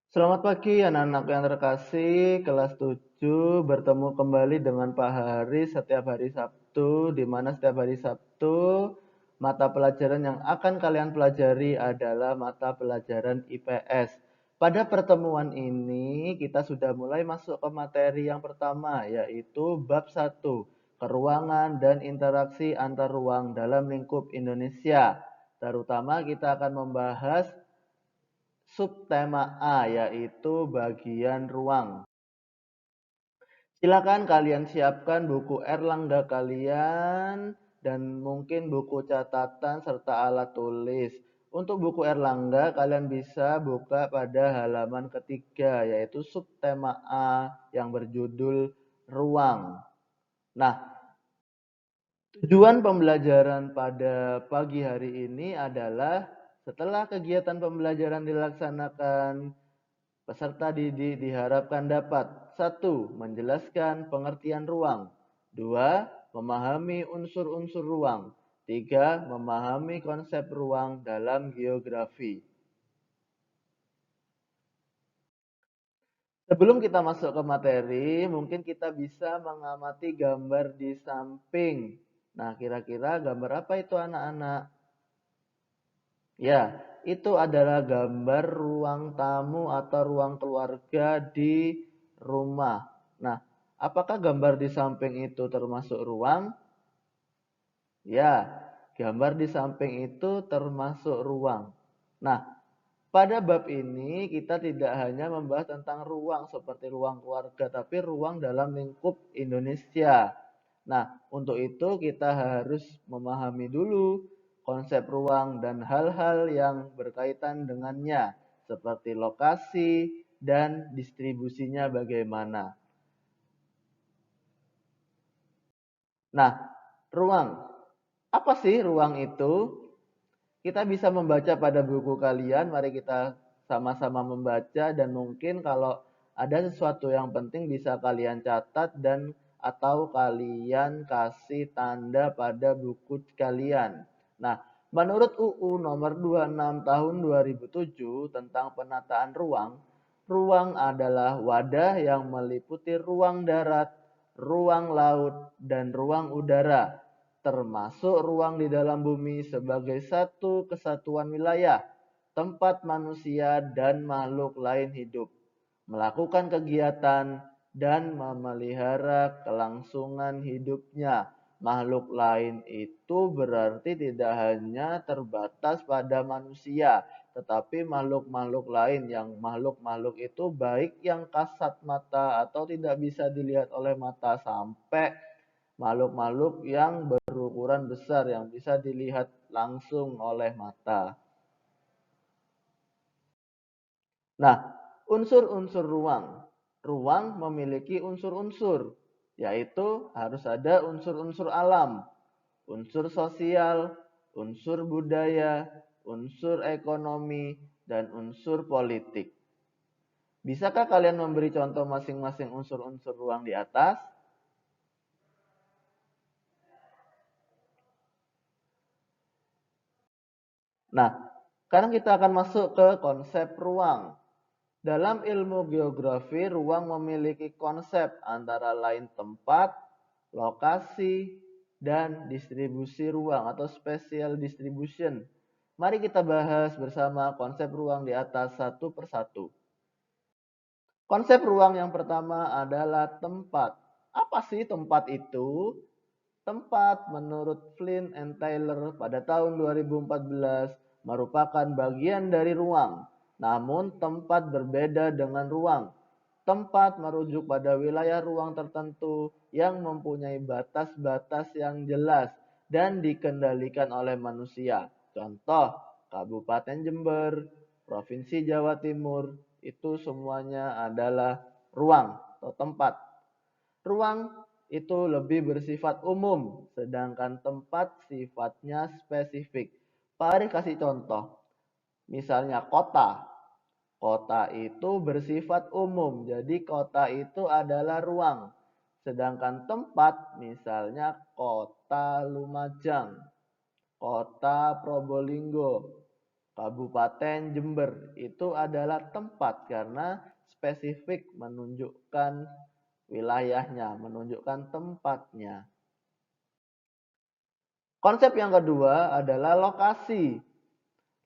Selamat pagi anak-anak yang terkasih, kelas 7 bertemu kembali dengan Pak Haris setiap hari Sabtu, di mana setiap hari Sabtu mata pelajaran yang akan kalian pelajari adalah mata pelajaran IPS. Pada pertemuan ini kita sudah mulai masuk ke materi yang pertama, yaitu bab 1, keruangan dan interaksi antar ruang dalam lingkup Indonesia. Terutama kita akan membahas subtema A, yaitu bagian ruang. Silakan kalian siapkan buku Erlangga kalian dan mungkin buku catatan serta alat tulis. Untuk buku Erlangga kalian bisa buka pada halaman ketiga, yaitu subtema A yang berjudul ruang. Nah, tujuan pembelajaran pada pagi hari ini adalah setelah kegiatan pembelajaran dilaksanakan, peserta didik diharapkan dapat: 1. Menjelaskan pengertian ruang. 2. Memahami unsur-unsur ruang. 3. Memahami konsep ruang dalam geografi. Sebelum kita masuk ke materi, mungkin kita bisa mengamati gambar di samping. Nah, kira-kira gambar apa itu anak-anak? Ya, itu adalah gambar ruang tamu atau ruang keluarga di rumah. Nah, apakah gambar di samping itu termasuk ruang? Ya, gambar di samping itu termasuk ruang. Nah, pada bab ini kita tidak hanya membahas tentang ruang seperti ruang keluarga, tapi ruang dalam lingkup Indonesia. Nah, untuk itu kita harus memahami dulu konsep ruang dan hal-hal yang berkaitan dengannya, seperti lokasi dan distribusinya bagaimana. Nah, ruang. Apa sih ruang itu? Kita bisa membaca pada buku kalian, mari kita sama-sama membaca dan mungkin kalau ada sesuatu yang penting bisa kalian catat dan atau kalian kasih tanda pada buku kalian. Nah, menurut UU nomor 26 tahun 2007 tentang penataan ruang, ruang adalah wadah yang meliputi ruang darat, ruang laut, dan ruang udara, termasuk ruang di dalam bumi sebagai satu kesatuan wilayah, tempat manusia dan makhluk lain hidup, melakukan kegiatan, dan memelihara kelangsungan hidupnya. Makhluk lain itu berarti tidak hanya terbatas pada manusia, tetapi makhluk-makhluk lain, yang makhluk-makhluk itu baik yang kasat mata atau tidak bisa dilihat oleh mata, sampai makhluk-makhluk yang berukuran besar yang bisa dilihat langsung oleh mata. Nah, unsur-unsur ruang. Ruang memiliki unsur-unsur, yaitu harus ada unsur-unsur alam, unsur sosial, unsur budaya, unsur ekonomi, dan unsur politik. Bisakah kalian memberi contoh masing-masing unsur-unsur ruang di atas? Nah, sekarang kita akan masuk ke konsep ruang. Dalam ilmu geografi, ruang memiliki konsep antara lain tempat, lokasi, dan distribusi ruang atau spatial distribution. Mari kita bahas bersama konsep ruang di atas satu persatu. Konsep ruang yang pertama adalah tempat. Apa sih tempat itu? Tempat menurut Flynn and Taylor pada tahun 2014 merupakan bagian dari ruang. Namun tempat berbeda dengan ruang. Tempat merujuk pada wilayah ruang tertentu yang mempunyai batas-batas yang jelas dan dikendalikan oleh manusia. Contoh, Kabupaten Jember, Provinsi Jawa Timur, itu semuanya adalah ruang atau tempat. Ruang itu lebih bersifat umum, sedangkan tempat sifatnya spesifik. Pak Ari kasih contoh, misalnya kota. Kota itu bersifat umum, jadi kota itu adalah ruang. Sedangkan tempat, misalnya kota Lumajang, kota Probolinggo, Kabupaten Jember. Itu adalah tempat karena spesifik menunjukkan wilayahnya, menunjukkan tempatnya. Konsep yang kedua adalah lokasi.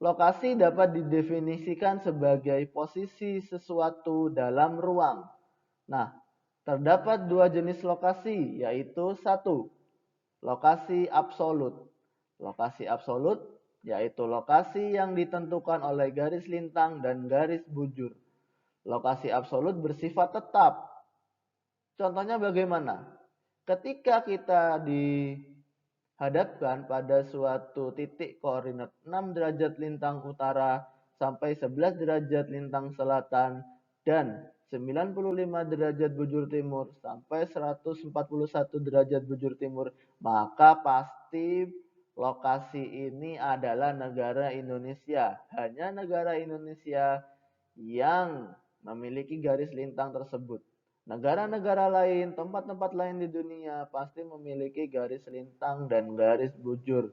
Lokasi dapat didefinisikan sebagai posisi sesuatu dalam ruang. Nah, terdapat dua jenis lokasi, yaitu satu, lokasi absolut. Lokasi absolut yaitu lokasi yang ditentukan oleh garis lintang dan garis bujur. Lokasi absolut bersifat tetap. Contohnya bagaimana? Ketika kita dihadapkan pada suatu titik koordinat 6 derajat lintang utara sampai 11 derajat lintang selatan dan 95 derajat bujur timur sampai 141 derajat bujur timur, maka pasti lokasi ini adalah negara Indonesia. Hanya negara Indonesia yang memiliki garis lintang tersebut. Negara-negara lain, tempat-tempat lain di dunia pasti memiliki garis lintang dan garis bujur.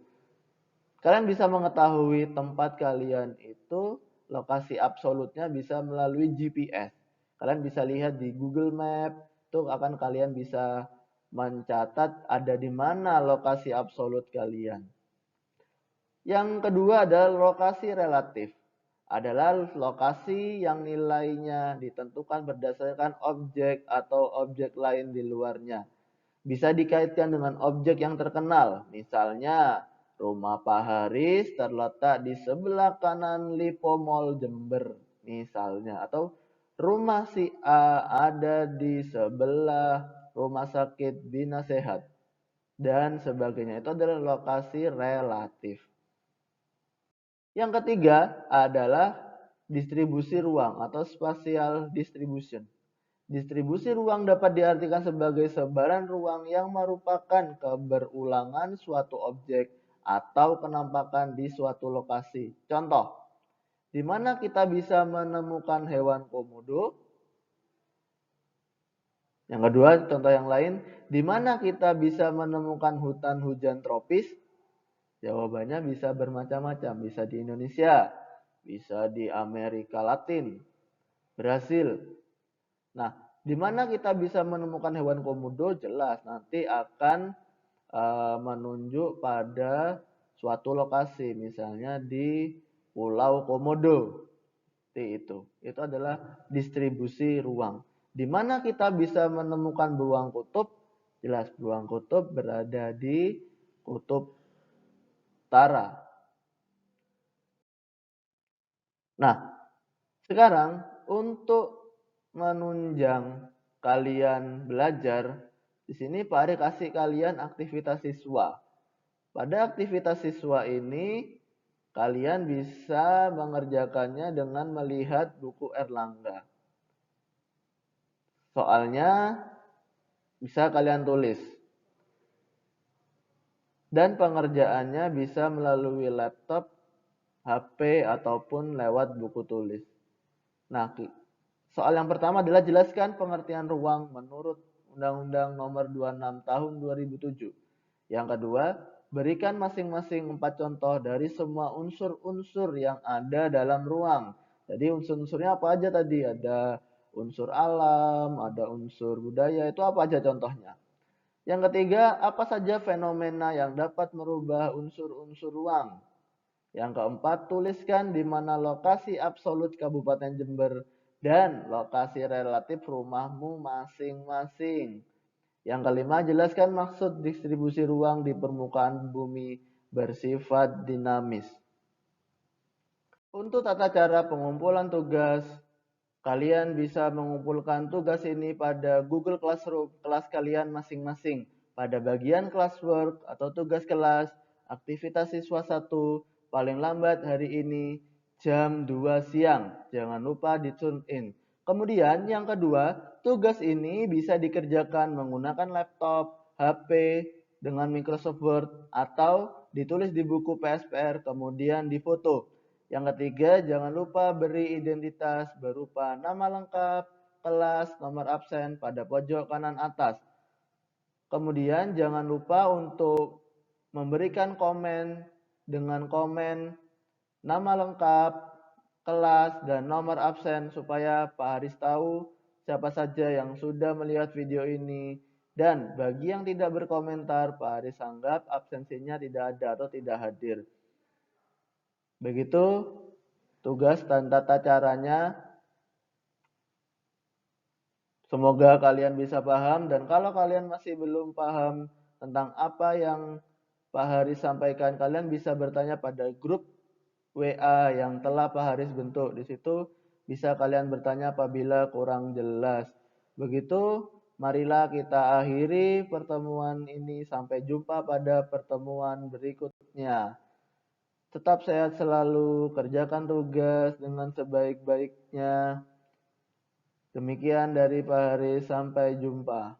Kalian bisa mengetahui tempat kalian itu lokasi absolutnya bisa melalui GPS. Kalian bisa lihat di Google Map, itu akan kalian bisa mencatat ada di mana lokasi absolut kalian. Yang kedua adalah lokasi relatif. Adalah lokasi yang nilainya ditentukan berdasarkan objek atau objek lain di luarnya. Bisa dikaitkan dengan objek yang terkenal, misalnya rumah Pak Haris terletak di sebelah kanan Lipo Mall Jember, misalnya, atau rumah si A ada di sebelah rumah sakit Bina Sehat, dan sebagainya. Itu adalah lokasi relatif. Yang ketiga adalah distribusi ruang atau spatial distribution. Distribusi ruang dapat diartikan sebagai sebaran ruang yang merupakan keberulangan suatu objek atau penampakan di suatu lokasi. Contoh, di mana kita bisa menemukan hewan komodo? Yang kedua, contoh yang lain, di mana kita bisa menemukan hutan hujan tropis? Jawabannya bisa bermacam-macam, bisa di Indonesia, bisa di Amerika Latin, Brasil. Nah, di mana kita bisa menemukan hewan komodo? Jelas nanti akan menunjuk pada suatu lokasi, misalnya di Pulau Komodo. Itu adalah distribusi ruang. Di mana kita bisa menemukan beruang kutub? Jelas beruang kutub berada di kutub utara. Nah, sekarang untuk menunjang kalian belajar, di sini Pak Ari kasih kalian aktivitas siswa. Pada aktivitas siswa ini, kalian bisa mengerjakannya dengan melihat buku Erlangga. Soalnya bisa kalian tulis. Dan pengerjaannya bisa melalui laptop, HP, ataupun lewat buku tulis. Nah, soal yang pertama adalah jelaskan pengertian ruang menurut Undang-Undang Nomor 26 Tahun 2007. Yang kedua, berikan masing-masing 4 contoh dari semua unsur-unsur yang ada dalam ruang. Jadi unsur-unsurnya apa aja tadi? Ada unsur alam, ada unsur budaya, itu apa aja contohnya? Yang ketiga, apa saja fenomena yang dapat merubah unsur-unsur ruang? Yang keempat, tuliskan di mana lokasi absolut Kabupaten Jember dan lokasi relatif rumahmu masing-masing. Yang kelima, jelaskan maksud distribusi ruang di permukaan bumi bersifat dinamis. Untuk tata cara pengumpulan tugas, kalian bisa mengumpulkan tugas ini pada Google Classroom kelas kalian masing-masing. Pada bagian classwork atau tugas kelas, aktivitas siswa 1, paling lambat hari ini jam 2 siang. Jangan lupa di tune in. Kemudian yang kedua, tugas ini bisa dikerjakan menggunakan laptop, HP, dengan Microsoft Word, atau ditulis di buku PSPR, kemudian difoto. Yang ketiga, jangan lupa beri identitas berupa nama lengkap, kelas, nomor absen pada pojok kanan atas. Kemudian jangan lupa untuk memberikan komen dengan komen nama lengkap, kelas, dan nomor absen supaya Pak Haris tahu siapa saja yang sudah melihat video ini. Dan bagi yang tidak berkomentar, Pak Haris anggap absensinya tidak ada atau tidak hadir. Begitu tugas dan tata caranya. Semoga kalian bisa paham, dan kalau kalian masih belum paham tentang apa yang Pak Haris sampaikan, kalian bisa bertanya pada grup WA yang telah Pak Haris bentuk. Di situ bisa kalian bertanya apabila kurang jelas. Begitu, marilah kita akhiri pertemuan ini. Sampai jumpa pada pertemuan berikutnya. Tetap sehat selalu, kerjakan tugas dengan sebaik-baiknya. Demikian dari Pak Haris, sampai jumpa.